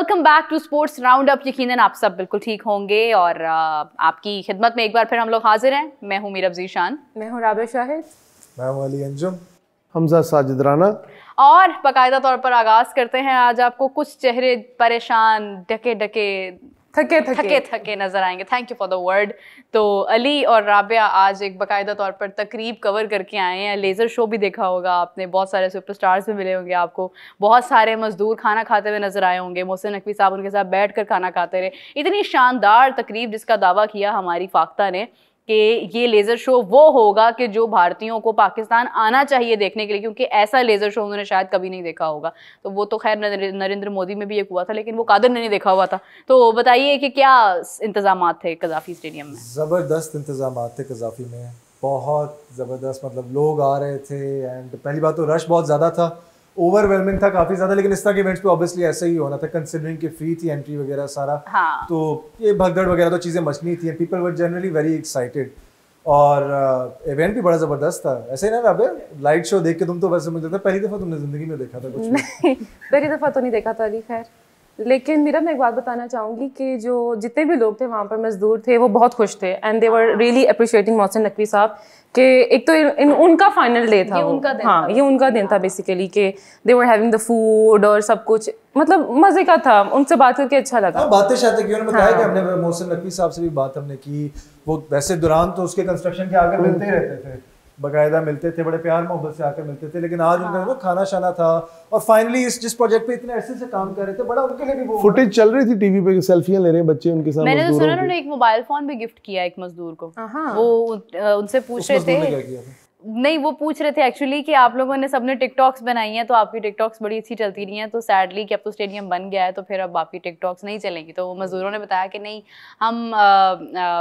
Welcome back to sports round up. यकीनन आप सब बिल्कुल ठीक होंगे और आपकी खिदमत में एक बार फिर हम लोग हाजिर हैं। मैं हूं मीरब ज़ीशान, मैं हूं राबिया शाहिद, मैं हूं अली अंजुम, हमजा साजिद राना। और बाकायदा तौर पर आगाज करते हैं। आज आपको कुछ चेहरे परेशान, थके नजर आएंगे। Thank you for the word. तो अली और राबिया आज एक बाकायदा तौर पर तकरीब कवर करके आए हैं। लेज़र शो भी देखा होगा आपने, बहुत सारे सुपरस्टार्स भी मिले होंगे आपको, बहुत सारे मजदूर खाना खाते हुए नजर आए होंगे। मोहसिन नकवी साहब उनके साथ बैठ कर खाना खाते रहे। इतनी शानदार तकरीब जिसका दावा किया हमारी फाख्ता ने कि ये लेज़र शो वो होगा कि जो भारतीयों को पाकिस्तान आना चाहिए देखने के लिए, क्योंकि ऐसा लेज़र शो उन्होंने शायद कभी नहीं देखा होगा। तो वो तो खैर नरेंद्र मोदी में भी एक हुआ था, लेकिन वो कादिर ने नहीं देखा हुआ था। तो बताइए कि क्या इंतजामात थे कज़ाफ़ी स्टेडियम में? ज़बरदस्त इंतजामात थे कज़ाफ़ी में, बहुत ज़बरदस्त। मतलब लोग आ रहे थे एंड पहली बात तो रश बहुत ज़्यादा था, ओवरवेलमिंग था काफ़ी ज़्यादा। लेकिन इस तरह के इवेंट्स पे ऑब्वियसली ऐसा ही होना था, कंसिडरिंग कि फ्री थी एंट्री वगैरह सारा। हाँ। तो ये भगदड़ वगैरह तो चीज़ें मचनी थी, people were generally very excited. और इवेंट भी बड़ा ज़बरदस्त था। ऐसे ही ना राबिया, लाइट शो देख के तुम तो वैसे मुझे लगता है पहली दफ़ा तुमने ज़िंदगी में देखा था कुछ? नहीं, पहली दफ़ा तो नहीं देखा था अली। खैर, लेकिन मेरा मैं एक बात बताना चाहूँगी कि जो जितने भी लोग थे वहाँ पर, मजदूर थे, वो बहुत खुश थे and they were really appreciating Mohsin Naqvi साहब कि एक तो उनका फाइनल डे था, ये उनका दिन था बेसिकली, कि दे वर हैविंग द फूड और सब कुछ, मतलब मजे का था। उनसे बात करके अच्छा लगा। बातें शायद की उन्होंने बताया कि हमने मोहसिन नकवी साहब से भी बात हमने की। वो वैसे दौरान तो उसके कंस्ट्रक्शन के आकर मिलते ही रहते थे, बाकायदा मिलते थे, बड़े प्यार मोहब्बत से आकर मिलते थे। लेकिन आज उनका खाना शाना था और फाइनली इस जिस प्रोजेक्ट पे इतने अरसे से काम कर रहे थे, बड़ा उनके लिए भी वो फुटेज चल रही थी टीवी पे, सेल्फियां ले रहे हैं बच्चे उनके साथ। मैंने तो सुना उन्होंने एक मोबाइल फोन भी गिफ्ट किया एक मजदूर को। वो उनसे पूछ रहे थे, नहीं वो पूछ रहे थे एक्चुअली कि आप लोगों ने सबने टिकटॉक्स बनाई हैं, तो आपकी टिकटॉक्स बड़ी अच्छी चलती रही हैं, तो सैडली कि अब तो स्टेडियम बन गया है तो फिर अब आपकी टिकटॉक्स नहीं चलेंगी। तो मजदूरों ने बताया कि नहीं, हम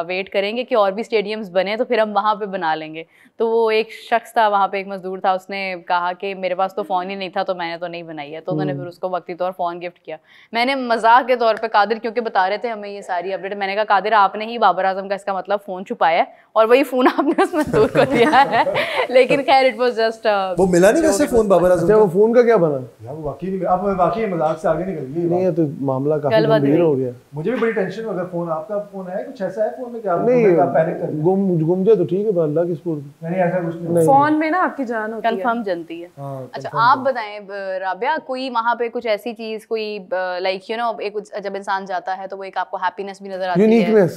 वेट करेंगे कि और भी स्टेडियम्स बने तो फिर हम वहाँ पे बना लेंगे। तो वो एक शख्स था वहाँ पे, एक मजदूर था, उसने कहा कि मेरे पास तो फ़ोन ही नहीं था तो मैंने तो नहीं बनाई है। तो उन्होंने फिर उसको वक्ती तौर फ़ोन गिफ्ट किया। मैंने मजाक के तौर पर, कादिर क्योंकि बता रहे थे हमें ये सारी अपडेट, मैंने कहा कादिर आपने ही बाबर आजम का इसका मतलब फ़ोन छुपाया है और वही फ़ोन आपने उस मजदूर को दिया है। लेकिन खैर इट वाज जस्ट वो मिला नहीं वैसे फोन बाबर आजम का। वो फोन का क्या बना यार? वो वाकई नहीं, आप वाकई मजाक से आगे निकल गए। नहीं है तो मामला काफी गंभीर हो गया। मुझे भी बड़ी टेंशन हो गया। फोन आपका फोन है, कुछ ऐसा है फोन में क्या? नहीं, आप पैनिक कर गुम जाए तो ठीक है, अल्लाह की सुपुर्द। नहीं ऐसा कुछ नहीं, फोन में ना आपकी जान होती है, कंफर्म जनती है। अच्छा आप बताएं राबिया, कोई वहाँ पे कुछ ऐसी चीज, कोई लाइक यू नो, एक जब इंसान जाता है तो वो एक आपको हैप्पीनेस भी नजर आती है,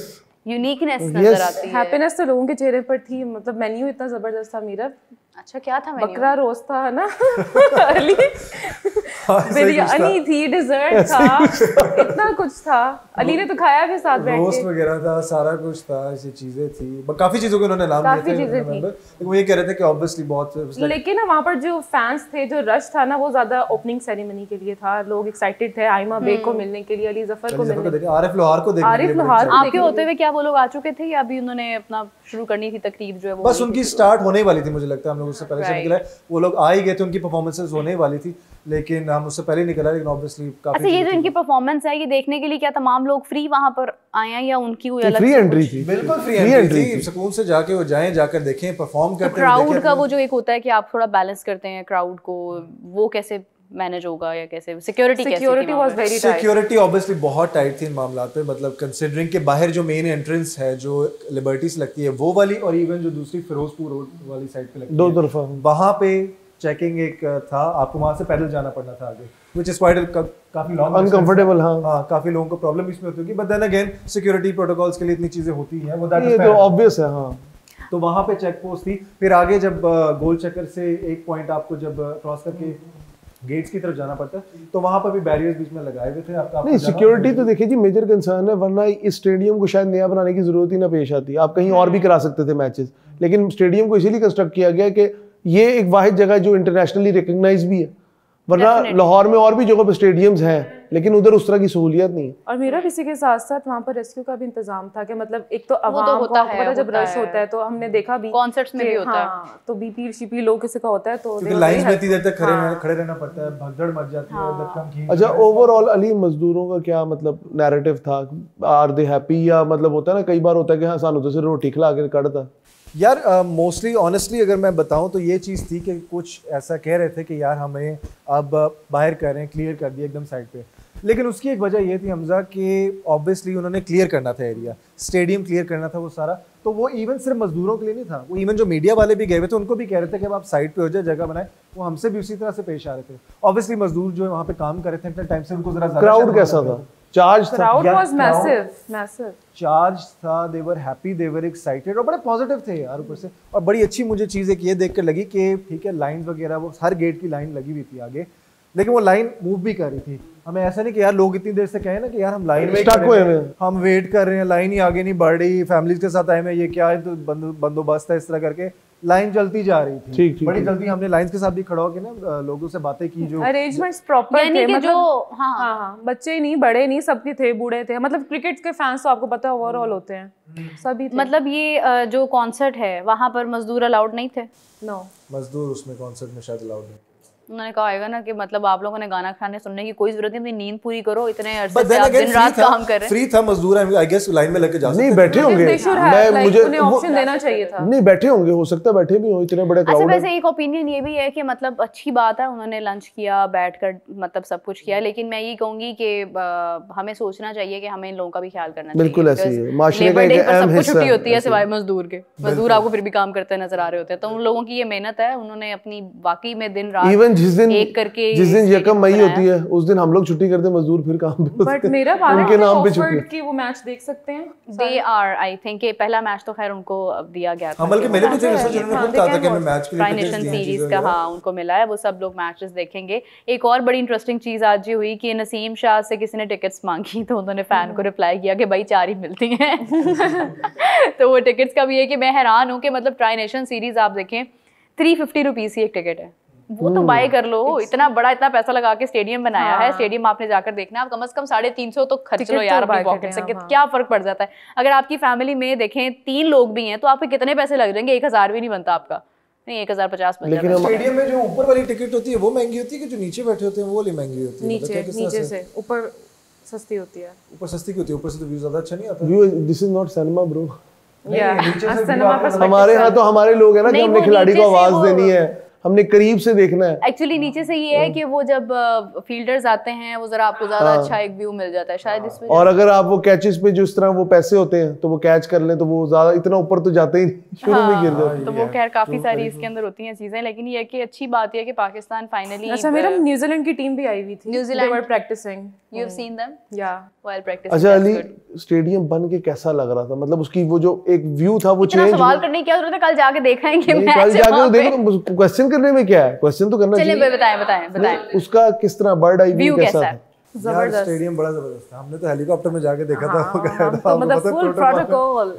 यूनिकनेस नजर आती है। हैप्पीनेस तो लोगों के चेहरे पर थी। मतलब मेन्यू इतना जबरदस्त था मीरा। अच्छा क्या था मेन्यू? बकरा रोस्ट था ना अली, बिरयानी थी, डिजर्ट था, इतना कुछ था। अली ने तो खाया भी साथ बैठ के, रोस्ट वगैरह था, सारा कुछ था, ऐसी चीजें थी। काफी चीजों के उन्होंने नाम दिए थे। लेकिन वो ये कह रहे थे कि ऑब्वियसली बहुत, लेकिन ना वहाँ पर जो फैंस थे, जो रश था ना, वो ज्यादा ओपनिंग सेरेमनी के लिए था। लोग एक्साइटेड थे आइमा बेग को मिलने के लिए, अली जफर को मिलने के लिए, आरिफ लोहार को देखने के लिए। आपके होते हुए क्या वो लोग आ चुके थे या अभी उन्होंने अपना शुरू करनी थी तकरीब जो है वो? बस उनकी स्टार्ट होने वाली थी, मुझे लगता है हम लोग उससे पहले से निकले। वो लोग आ ही गए थे, उनकी परफॉर्मेंसेस होने वाली थी, लेकिन हम उससे पहले निकला। लेकिन ऑब्वियसली काफी, अच्छा ये जो इनकी परफॉर्मेंस है ये देखने के लिए क्या तमाम लोग फ्री वहां पर आए हैं या उनकी कोई अलग फ्री एंट्री थी? बिल्कुल फ्री एंट्री थी। सुकून से जाके वो जाएं, जाकर देखें, परफॉर्म करते हैं। क्राउड का वो जो एक होता है कि आप थोड़ा बैलेंस करते हैं क्राउड को, वो कैसे मैनेज होगा या कैसे? Security was very tight. Security obviously बहुत टाइट थी इन मामलात पे। मतलब कंसिडरिंग के बाहर जो मेन एंट्रेंस है जो लिबर्टी से लगती है वो वाली, और इवन जो दूसरी फिरोजपुर रोड वाली साइड पे लगती है, दो तरफा, वहाँ पे चेकिंग एक था। आपको वहाँ से पैदल जाना पड़ना था आगे, व्हिच इज क्वाइट काफी लॉन्ग, अनकंफर्टेबल। हाँ, काफी लोगों को प्रॉब्लम इसमें होती होगी, but then again security protocols के लिए इतनी चीजें होती हैं, वो दैट इज तो ऑब्वियस है। हाँ, तो वहाँ पे चेक पोस्ट थी। फिर आगे जब गोल चक्कर से एक पॉइंट आपको जब क्रॉस करके गेट्स की तरफ जाना पड़ता है, तो वहाँ पर भी बैरियर्स बीच में लगाए हुए थे। आपका नहीं, सिक्योरिटी तो देखिए जी मेजर कंसर्न है, वरना इस स्टेडियम को शायद नया बनाने की जरूरत ही ना पेश आती। आप कहीं और भी करा सकते थे मैचेस, लेकिन स्टेडियम को इसीलिए कंस्ट्रक्ट किया गया कि ये एक वाहिद जगह जो इंटरनेशनली रिकग्नाइज भी है। वरना लाहौर में और भी जगह पे स्टेडियम्स हैं, लेकिन उधर उस तरह की सहूलियत नहीं है। और मेरा इसी के साथ साथ वहाँ पर रेस्क्यू का भी इंतजाम था कि मतलब एक तो अवाम को पता जब रश होता है तो हमने देखा भी कॉन्सर्ट्स में भी होता है, तो बीपी शिपी लोग किसी का होता है तो लाइन में इतनी देर तक खड़े रहना पड़ता है, भगदड़ मच जाती है, धक्का खींच। अच्छा, ओवरऑल अली मजदूरों का क्या मतलब नैरेटिव था? आर दे हैप्पी, या मतलब होता है ना कई बार होता है कि हाँ सानू तो सिर्फ रोटी खिला के कड़ता। यार मोस्टली ऑनेस्टली अगर मैं बताऊं तो ये चीज़ थी कि कुछ ऐसा कह रहे थे कि यार हमें अब बाहर कर रहे हैं, क्लियर कर दिया एकदम साइड पे। लेकिन उसकी एक वजह ये थी हमजा कि ऑब्वियसली उन्होंने क्लियर करना था एरिया, स्टेडियम क्लियर करना था वो सारा, तो वो इवन सिर्फ मजदूरों के लिए नहीं था, वो इवन जो मीडिया वाले भी गए हुए थे उनको भी कह रहे थे कि अब आप साइड पे हो जाए, जगह बनाए, वो हमसे भी उसी तरह से पेश आ रहे थे। ऑब्वियसली मजदूर जो है वहाँ पे काम कर रहे थे इतने टाइम से, उनको जरा क्राउड कैसा था, चार्ज था, क्राउड वाज मैसिव चार्ज था, दे were happy, they were excited और बड़े पॉजिटिव थे यार ऊपर से। और बड़ी अच्छी मुझे चीज़ एक ये देख कर लगी कि ठीक है लाइन वगैरह वो हर गेट की लाइन लगी हुई थी आगे, लेकिन वो लाइन मूव भी कर रही थी। हमें ऐसा नहीं कि यार लोग इतनी देर से कहे ना कि यार हम लाइन में स्टक हुए हैं, हम वेट कर रहे हैं, लाइन ही आगे नहीं बढ़ रही, फैमिलीज के साथ आए हैं, ये क्या है, तो बंदोबस्त है, इस तरह करके लाइन चलती जा रही थी। ठीक, बड़ी जल्दी हमने लाइंस के साथ भी खड़ा होकर ना लोगों से बातें की, जो अरेंजमेंट्स प्रॉपर थे, मतलब जो हाँ बच्चे नहीं बड़े नहीं सबके थे, बूढ़े थे, मतलब क्रिकेट के फैंस तो आपको पता है ओवरऑल होते हैं सभी थे। मतलब ये जो कॉन्सर्ट है वहाँ पर मजदूर अलाउड नहीं थे? नो, मजदूर उसमें कॉन्सर्ट में शायद अलाउड नहीं। उन्होंने कहा होगा ना कि मतलब आप लोगों ने गाना खाने सुनने की कोई जरूरत नहीं, अपनी नींद पूरी करो, इतने अरसे से आप दिन रात काम कर रहे हैं। फ्री था मजदूर, आई गेस लाइन में लगे जा सकते नहीं बैठे होंगे, मैं मुझे उन्हें ऑप्शन देना चाहिए था। नहीं बैठे होंगे, हो सकता है बैठे भी हो, इतने बड़े अच्छा क्राउड। वैसे एक ओपिनियन ये भी है कि मतलब अच्छी बात है उन्होंने लंच किया, बैठकर मतलब सब कुछ किया, लेकिन मैं ये कहूंगी कि हमें सोचना चाहिए कि हमें इन लोगों का भी ख्याल करना चाहिए। बिल्कुल ऐसी है, माशरे का एक अहम सब कुछ हिस्सा छुट्टी होती है है सिवाय मजदूर के, मजदूर आपको फिर भी काम करते नजर आ रहे होते हैं, तो उन लोगों की ये मेहनत है, उन्होंने अपनी वाकई में दिन रात इवन एक करके जिस दिन यकम मई होती है उस दिन हम लोग छुट्टी करते हैं, मजदूर फिर काम पे होते बट हैं, मेरा उनके नाम पे छुट्टी। कि वो मैच देख सकते हैं, दे आर आई थिंक पहला मैच तो खैर उनको अब दिया गया था, अमल के मेरे भी थे रिसर्च, उन्होंने खुद कहा था कि मैं मैच के लिए ट्राई नेशन सीरीज का हाँ उनको मिला है, वो सब लोग मैचेस देखेंगे। एक और बड़ी इंटरेस्टिंग चीज आज ये हुई कि नसीम शाह से किसी ने टिकट्स मांगी तो उन्होंने फैन को रिप्लाई किया कि भाई 4 ही मिलती हैं। तो वो टिकट्स का भी है कि मैं हैरान हूँ कि मतलब ट्राई नेशन सीरीज आप देखें 350 रुपीज की एक टिकट है, वो तो बाय कर लो, इतना बड़ा इतना पैसा लगा के स्टेडियम बनाया है, स्टेडियम आपने जाकर देखना, आप कम से कम 350 तो खर्च लो यार अपनी पॉकेट से, क्या फर्क पड़ जाता है। अगर आपकी फैमिली में देखें 3 लोग भी हैं तो आपके कितने पैसे लग जाएंगे, 1000 भी नहीं बनता आपका, नहीं 1050 बन जाता है। स्टेडियम में जो ऊपर वाली टिकट होती है वो महंगी होती है कि जो नीचे बैठे होते हैं वो वाली महंगी होती है? नीचे से ऊपर सस्ती होती है, ऊपर सस्ती की होती है, ऊपर से तो व्यू ज्यादा अच्छा नहीं आता। View this is not cinema bro, हमारे यहाँ तो हमारे लोग हैं ना कि हमने खिलाड़ी को आवाज देनी है, हमने करीब से देखना है। एक्चुअली नीचे से ये है कि वो जब फील्डर्स आते हैं वो जरा आपको ज्यादा अच्छा एक व्यू मिल जाता है शायद इस वजह। और अगर आप वो कैचेस पे जो इस तरह वो पैसे होते हैं तो वो कैच कर लें तो वो ज्यादा इतना ऊपर तो जाते ही नहीं, शुरू में गिर जाते। तो वो खैर काफी सारी इसके अंदर होती हैं चीजें, लेकिन ये है कि अच्छी बात है कि पाकिस्तान फाइनली। अच्छा मेरा न्यूजीलैंड की टीम भी आई हुई थी, New Zealand were practising, you have seen them या व्हाइल प्रैक्टिसिंग। अच्छा अली स्टेडियम बन के कैसा लग रहा था, मतलब उसकी वो जो एक व्यू था वो चेंज। सवाल करने की क्या जरूरत है, कल जाके देखेंगे मैच, कल जाके देखो, क्वेश्चन करने में क्या है, क्वेश्चन तो करना चाहिए। चलिए बताएं उसका किस तरह बर्ड आई व्यू कैसा था? जबरदस्त, स्टेडियम बड़ा जबरदस्त था, हमने तो हेलीकॉप्टर में जाके देखा था, तो मतलब फुल प्रोटोकॉल,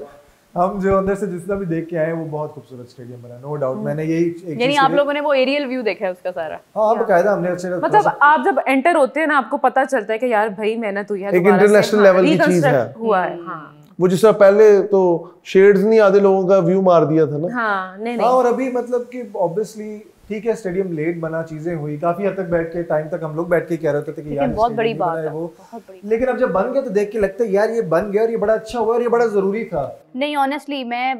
हम जो अंदर से जितना भी देख के आए वो बहुत खूबसूरत स्टेडियम बना, नो डाउट। मैंने यही यानी आप लोगों ने वो एरियल व्यू देखा है उसका सारा? हाँ बकायदा हमने अच्छे, मतलब आप जब एंटर होते हैं ना आपको पता चलता है कि यार भाई मेहनत हुई है, एक इंटरनेशनल लेवल की चीज है, हुआ है। हाँ वो जिस तरह पहले तो शेड्स नहीं आधे लोगों का व्यू मार दिया था ना। हाँ नहीं और अभी मतलब कि ऑब्वियसली ठीक है स्टेडियम लेट बना, चीजें हुई, काफी हद तक बैठ के टाइम तक हम लोग बैठ के कह रहे होते थे कि यार बहुत बड़ी बात है वो, लेकिन अब जब बन गया तो देख के लगता है यार ये बन गया और ये बड़ा अच्छा हुआ और ये बड़ा जरूरी था। नहीं ऑनेस्टली मैं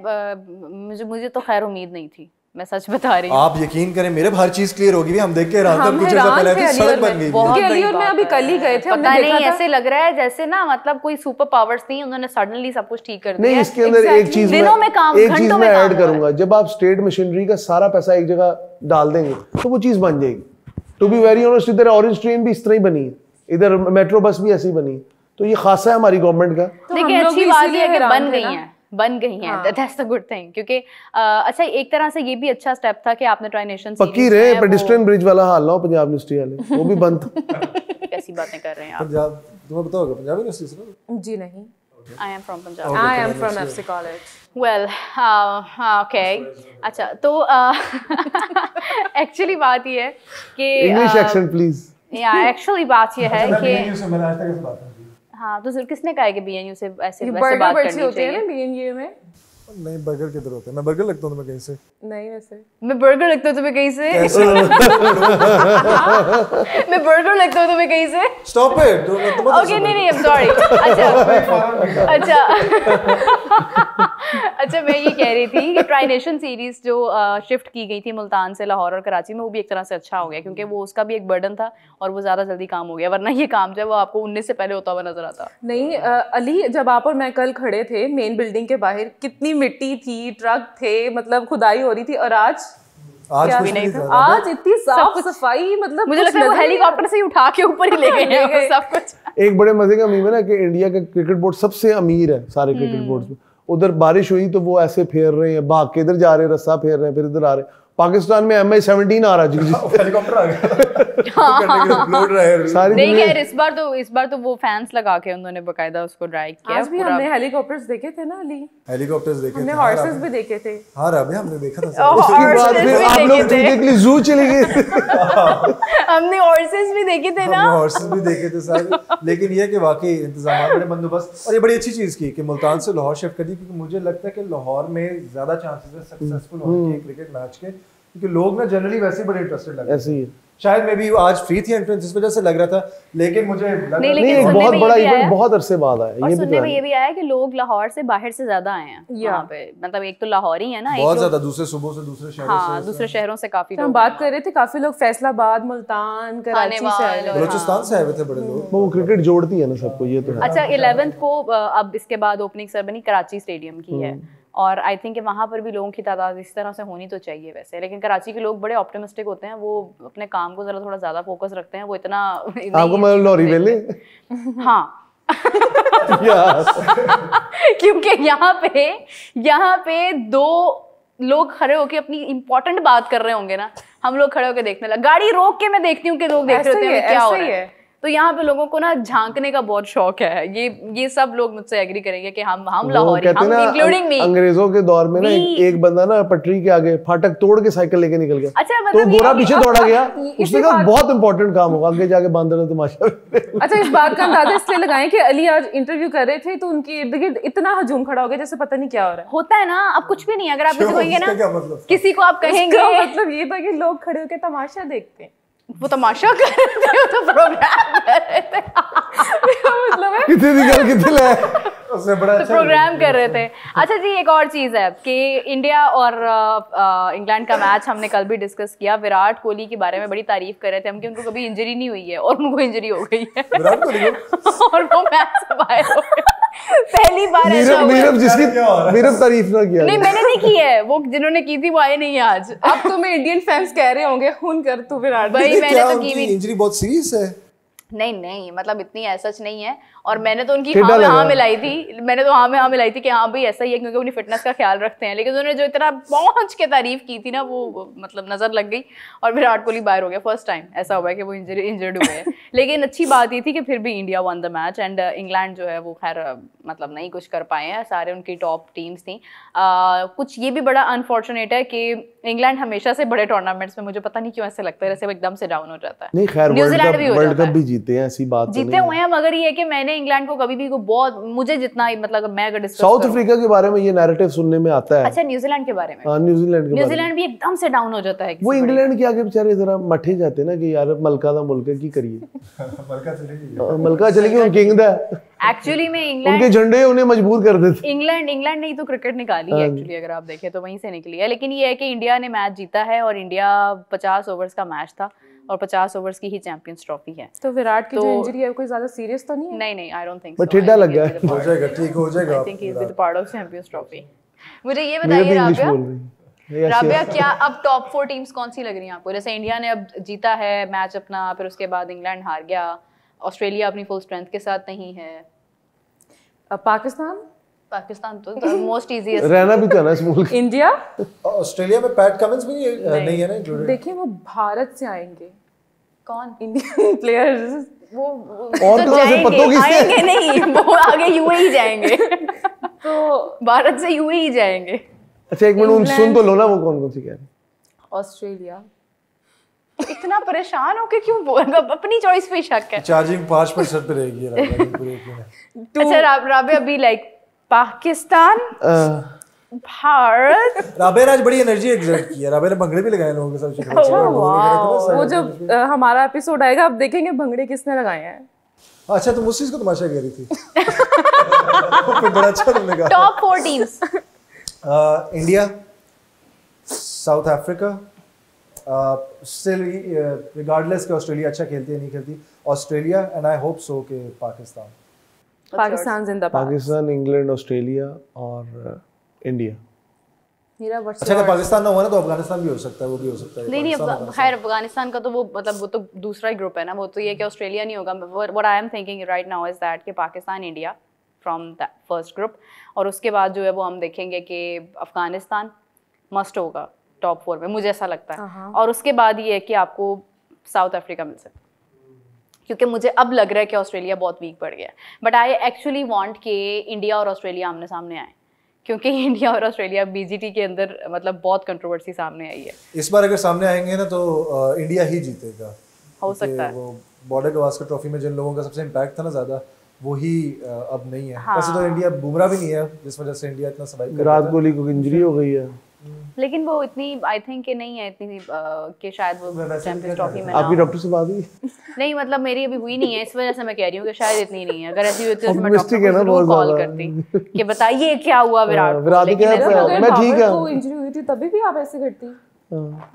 मुझे तो खैर उम्मीद नहीं थी, मैं सच बता रही हूँ। आप यकीन करें मेरे हर चीज क्लियर होगी, हम देख के रात कुछ ऐसा पहले थी सड़क बन गई बहुत बड़ी बात। अभी कल ही गए थे, पता नहीं ऐसे लग रहा है जैसे ना मतलब कोई सुपर पावर्स नहीं, उन्होंने सडनली सब कुछ ठीक कर दिया। नहीं इसके अंदर एक चीज मैं ऐड करूंगा, जब आप स्टेट मशीनरी का सारा पैसा एक जगह डाल देंगे तो वो चीज बन जाएगी। टू बी वेरी ऑनेस्ट इधर ऑरेंज ट्रेन भी इस तरह ही बनी है, इधर मेट्रो बस भी ऐसी ही बनी है, तो ये खासा है हमारी गवर्नमेंट का। देखिए अच्छी बात है कि बन गई हैं, दैट्स द गुड थिंग, क्योंकि अच्छा एक तरह से ये भी अच्छा स्टेप था कि आपने ट्राई नेशन पक्की रहे पेडिस्ट्रियन ब्रिज वाला हाल ना हो पंजाब यूनिवर्सिटी वाले, वो भी बंद था। कैसी बातें कर रहे हैं आप? पंजाब तुम्हें पता होगा पंजाब यूनिवर्सिटी से ना? जी नहीं, I am from Punjab, I am from FC college. Well okay अच्छा तो एक्चुअली बात ये है कि इंग्लिश एक्सेंट प्लीज। या एक्चुअली बात ये है कि हाँ तो सिर्फ किसने कहा है कि बीएनयू से ऐसे वैसे बात करनी चाहिए ना बीएनयू में? नहीं बर्गर किधर होते हैं? मैं बर्गर लगता हूँ तुम्हें कहीं से? नहीं वैसे मैं बर्गर लगता हूँ तुम्हें कहीं से? मैं बर्गर लगता हूँ तुम्हें कहीं से? Stop it. ओके नहीं आई एम सॉरी। अच्छा अच्छा मैं ये कह रही थी कि ट्राई नेशन सीरीज जो शिफ्ट की गई थी मुल्तान से लाहौर और कराची में, वो भी एक तरह से अच्छा हो गया क्योंकि वो उसका भी एक बर्डन था और वो ज़्यादा जल्दी काम हो गया, वरना ये काम जो है वो आपको 19 से पहले होता हुआ नजर आता। नहीं अली, जब आप और मैं कल खड़े थे मेन बिल्डिंग के बाहर, कितनी मिट्टी थी, ट्रक थे, मतलब खुदाई हो रही थी, और आज कुछ नहीं था। आज इतनी साफ सफाई, मतलब मुझे लगता है वो हेलीकॉप्टर से ही उठा के ऊपर ही ले गए सब कुछ। एक बड़े मजे का मीम है ना कि इंडिया का क्रिकेट बोर्ड सबसे अमीर है सारे क्रिकेट बोर्ड में। उधर बारिश हुई तो वो ऐसे फेर रहे हैं, भाग के इधर जा रहे हैं, रस्सा फेर रहे हैं, फिर इधर आ रहे हैं। पाकिस्तान में MI-17 आ रहा है, हेलीकॉप्टर आ गया सारी नहीं खैर इस बार तो वो फैंस लगा के उन्होंने बकायदा उसको ड्राइव किया। आज भी हमने हेलीकॉप्टर्स देखे थे ना अली, हेलीकॉप्टर्स देखे हमने हॉर्सेस भी देखे थे। हाँ राबे हमने देखा था। उसके बाद फिर आप लोग देख ली जू चले गए। हमने हॉर्सेस भी देखे थे ना, हॉर्सेस भी देखे थे सारे। लेकिन ये कि वाकई इंतजाम बड़े बंदोबस्त, और ये बड़ी अच्छी चीज की कि मुल्तान से लाहौर शिफ्ट कर दी, क्योंकि मुझे लगता है कि लाहौर में ज्यादा चांसेस है सक्सेसफुल होने के क्रिकेट मैच के, क्योंकि लोग ना जनरली वैसे ही बड़े इंटरेस्टेड लगते हैं। ऐसे ही शायद मैं भी आज फ्री थी एंट्रेंस, इस वजह से लग रहा था, लेकिन मुझे लगा नहीं, एक बहुत बड़ा इवेंट बहुत अरसे बाद आया। और सुनने में ये भी आया कि लोग लाहौर से बाहर से ज्यादा आए हैं यहाँ पे, मतलब एक तो लाहौर ही है ना, बहुत ज्यादा दूसरे सूबों से, दूसरे शहरों से। हाँ, दूसरे शहरों से काफी हम बात कर रहे थे, काफी लोग फैसलाबाद, मुल्तान, कराची से आए थे, बलूचिस्तान से आए हुए थे बड़े लोग। वो क्रिकेट जोड़ती है ना सबको, ये तो है। अच्छा 11th को अब इसके बाद ओपनिंग सेरेमनी कराची स्टेडियम की है, और आई थिंक वहाँ पर भी लोगों की तादाद इस तरह से होनी तो चाहिए वैसे, लेकिन कराची के लोग बड़े ऑप्टिमिस्टिक होते हैं, वो अपने काम को जरा थोड़ा ज्यादा फोकस रखते हैं, वो इतना आपको मतलब लॉरी वेले हाँ क्योंकि यहाँ पे दो लोग खड़े होके अपनी इंपॉर्टेंट बात कर रहे होंगे ना, हम लोग खड़े होके देखने लगे, गाड़ी रोक के मैं देखती हूँ कि लोग देख रहे होते हैं क्या हो रहा है। तो यहाँ पे लोगों को ना झांकने का बहुत शौक है, ये सब लोग मुझसे एग्री करेंगे कि हम लाहौरी, हम इंक्लूडिंग मी। अंग्रेजों के दौर में ना एक बंदा ना पटरी के आगे फाटक तोड़ के साइकिल लेके निकल गया। अच्छा, तो गोरा पीछे दौड़ा गया, उसने कहा बहुत इंपॉर्टेंट काम होगा, आगे जाके बांध देना तमाशा। अच्छा, इस बात का अंदाजा इसलिए लगाएं कि अली आज इंटरव्यू कर रहे थे तो उनके इर्द गिर्द इतना हजूम खड़ा हो गया जैसे पता नहीं क्या हो रहा है। होता है ना, अब कुछ भी नहीं, अगर आप किसी को कहेंगे ना, किसी को आप कहेंगे, मतलब ये था कि लोग खड़े होकर तमाशा देखते हैं, वो तमाशा कर रहे थे, वो तो प्रोग्राम कर रहे थे। मतलब है कितने निकल कितने लाए उससे बड़ा अच्छा प्रोग्राम कर रहे थे। अच्छा जी, एक और चीज है कि इंडिया और इंग्लैंड का मैच हमने कल भी डिस्कस किया। विराट कोहली के बारे में बड़ी तारीफ कर रहे थे हम कि उनको कभी इंजरी नहीं हुई है, और उनको इंजरी हो गई है विराट कोहली और वो मैच से बाहर हो गए। पहली बार ऐसा हुआ। मेरा तारीफ ना किया, नहीं मैंने नहीं की है, वो जिन्होंने की थी वो आए नहीं आज। अब तुम्हें इंडियन फैंस कह रहे होंगे खून कर तू विराट भाई, मैंने तो की भी इंजरी बहुत सीरियस है। नहीं मतलब इतनी ऐसा नहीं है, और मैंने तो उनकी हाँ मिलाई थी, मैंने तो हाँ मिलाई थी कि हाँ भाई ऐसा ही है, क्योंकि अपनी फिटनेस का ख्याल रखते हैं, लेकिन उन्होंने जो इतना पहुंच के तारीफ की थी ना, वो मतलब नजर लग गई और विराट कोहली बाहर हो गया। फर्स्ट टाइम ऐसा हुआ है कि वो इंजर्ड हुए हैं। लेकिन अच्छी बात ये थी कि फिर भी India one the match, and England जो है वो खैर मतलब नहीं कुछ कर पाए हैं, सारे उनकी टॉप टीम्स थी। कुछ ये भी बड़ा अनफॉर्चुनेट है कि इंग्लैंड हमेशा से बड़े टूर्नामेंट्स में मुझे पता नहीं क्यों ऐसे लगता है जैसे वो एकदम से डाउन हो जाता है। नहीं खैर न्यूजीलैंड भी वर्ल्ड कप भी जीते हैं, ऐसी बात जीते हुए हैं, मगर ये है कि मैंने इंग्लैंड को कभी भी बहुत, मुझे जितना मतलब मैं अगर डिस्कस साउथ अफ्रीका के बारे में ये नैरेटिव सुनने में आता है। अच्छा, न्यूजीलैंड के बारे में? हाँ, न्यूजीलैंड भी एकदम से डाउन हो जाता है। वो इंग्लैंड के आगे बेचारे जरा मठे जाते ना कि यार मलका दा मुल्क की करिए मलका चलेगी उन किंग दा। एक्चुअली में इंग्लैंड उनके झंडे उन्हें मजबूर कर देते। इंग्लैंड ने ही तो क्रिकेट निकाली है एक्चुअली, अगर आप देखें तो वहीं से निकली है। लेकिन ये है कि इंडिया ने मैच जीता है, और इंडिया 50 ओवर्स का मैच था और 50 ओवर्स की ही चैंपियंस ट्रॉफी है। तो विराट की जो इंजरी है कोई ज्यादा सीरियस तो नहीं है? नहीं, I don't think so. But ठेडा लग गया, हो जाएगा, ठीक हो जाएगा। I think he is with part of Champions Trophy. मुझे ये बताइए राबिया, क्या अब टॉप 4 टीम्स कौन सी लग रही हैं आपको? जैसे इंडिया ने अब जीता है मैच अपना, फिर उसके बाद इंग्लैंड हार गया, ऑस्ट्रेलिया अपनी फुल स्ट्रेंथ के साथ नहीं है, पाकिस्तान तो मोस्ट इजीएस्ट रहना भी तो ना इस मुल्क। इंडिया, ऑस्ट्रेलिया में पैट कमिंस भी नहीं है ना इंक्लूडेड। देखिए वो भारत से आएंगे। कौन? इंडियन प्लेयर्स वो और तो आएंगे नहीं, वो आगे यूएई जाएंगे तो भारत से यूएई जाएंगे। अच्छा एक मिनट सुन तो लो ना, वो कौन कौन सी कह रहे हैं? ऑस्ट्रेलिया। इतना परेशान हो के क्यों बोल, अपनी चॉइस पे शक है। चार्जिंग 5% पे रहेगी अच्छा राबे, अभी लाइक पाकिस्तान, भारत। राबे ने आज बड़ी एनर्जी एक्सर्ट की है, राबे ने भंगड़े भी लगाए लोगों के साथ। वो जब हमारा एपिसोड आएगा अब देखेंगे भंगड़े किसने लगाए हैं। अच्छा, तुम उस चीज को तमाशा कह रही थी। बड़ा अच्छा तुमने कहा। Top 4 teams India, south Africa, still regardless कि ऑस्ट्रेलिया अच्छा खेलती है नहीं खेलती, Australia and I hope so कि पाकिस्तान। पाकिस्तान जिंदाबाद। पाकिस्तान, इंग्लैंड, ऑस्ट्रेलिया और इंडिया। अच्छा पाकिस्तान ना हुआ ना तो अफगानिस्तान भी हो सकता है, वो भी हो सकता है। नहीं खैर अफगानिस्तान का तो वो मतलब वो तो दूसरा ही ग्रुप है ना, वो तो ये कि ऑस्ट्रेलिया नहीं होगा। What I am thinking right now is that कि Pakistan India from the first group, और उसके बाद जो है वो हम देखेंगे कि अफगानिस्तान मस्ट होगा टॉप 4 में, मुझे ऐसा लगता है। और उसके बाद ये है कि आपको साउथ अफ्रीका मिल सकता है, क्योंकि मुझे अब लग रहा है कि ऑस्ट्रेलिया बहुत वीक पड़ गया। बट आई एक्चुअली वांट कि इंडिया और ऑस्ट्रेलिया आमने सामने आए, क्योंकि इंडिया और ऑस्ट्रेलिया बीजीटी के अंदर मतलब बहुत कंट्रोवर्सी सामने आई है। इस बार अगर सामने आएंगे ना तो इंडिया ही जीतेगा, हो सकता है। वो बॉर्डर गवास्कर ट्रॉफी में जिन लोगों का सबसे इम्पैक्ट था ना ज्यादा, वो ही अब नहीं है। वैसे तो इंडिया बुमराह भी नहीं है, जिस वजह से इंडिया इतना सर्वाइव कर रहा है। विराट कोहली को इंजरी हो गई है, लेकिन वो इतनी आई थिंक कि नहीं है इतनी कि शायद वो चैंपियंस ट्रॉफी में ना आपकी डॉक्टर से बात हुई? नहीं मतलब मेरी अभी हुई नहीं है, इस वजह से मैं कह रही हूँ कि शायद इतनी नहीं है। अगर ऐसी होती तो मैं Optimistic है डॉक्टर ना को बहुत कॉल ज्यादा। करती कि बताइए क्या हुआ विराट को। विराट लेकिन क्या ऐसा- था? अगर मैं ठीक बाबर है। को इंजरी हुई थी तभी भी आप ऐसे करती?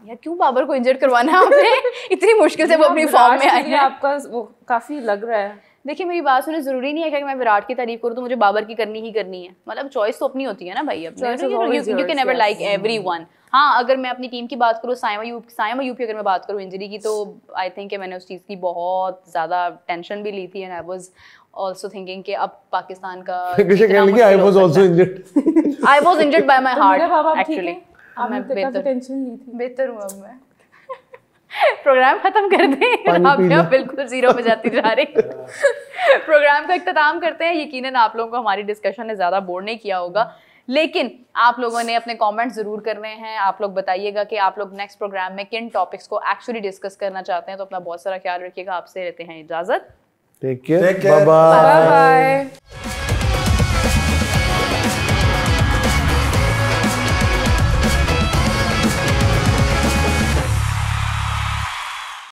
यार क्यों बाबर को इंजर्ड करवाना है आपने? इतनी मुश्किल से वो अपनी फॉर्म में आई है। आपका वो काफी लग रहा है। देखिए मेरी बात सुने, जरूरी नहीं है कि मैं विराट की तारीफ करूँ तो मुझे बाबर की करनी ही करनी है। मतलब चॉइस तो अपनी होती है ना भाई, अपनी। You can never like everyone. हाँ अगर मैं अपनी टीम की बात करूँ, साइमा यूपी अगर मैं बात करूँ इंजरी की, तो आई थिंक कि मैंने उस चीज़ की बहुत ज़्यादा टेंशन भी ली थी and I was also thinking कि अब पाकिस्तान का I was also injured. I was injured by my heart actually actually. आपने काफी टेंशन ली थी। बेहतर हूँ अब मैं। प्रोग्राम खत्म कर दें, आप क्या बिल्कुल जीरो पे जाती जा रही। प्रोग्राम का इख्तिताम करते हैं। यकीनन आप लोगों को हमारी डिस्कशन ने ज़्यादा बोर नहीं किया होगा, लेकिन आप लोगों ने अपने कमेंट ज़रूर करने हैं। आप लोग बताइएगा कि आप लोग नेक्स्ट प्रोग्राम में किन टॉपिक्स को एक्चुअली डिस्कस करना चाहते हैं। तो अपना बहुत सारा ख्याल रखिएगा। आपसे लेते हैं इजाज़त। Take care, bye bye.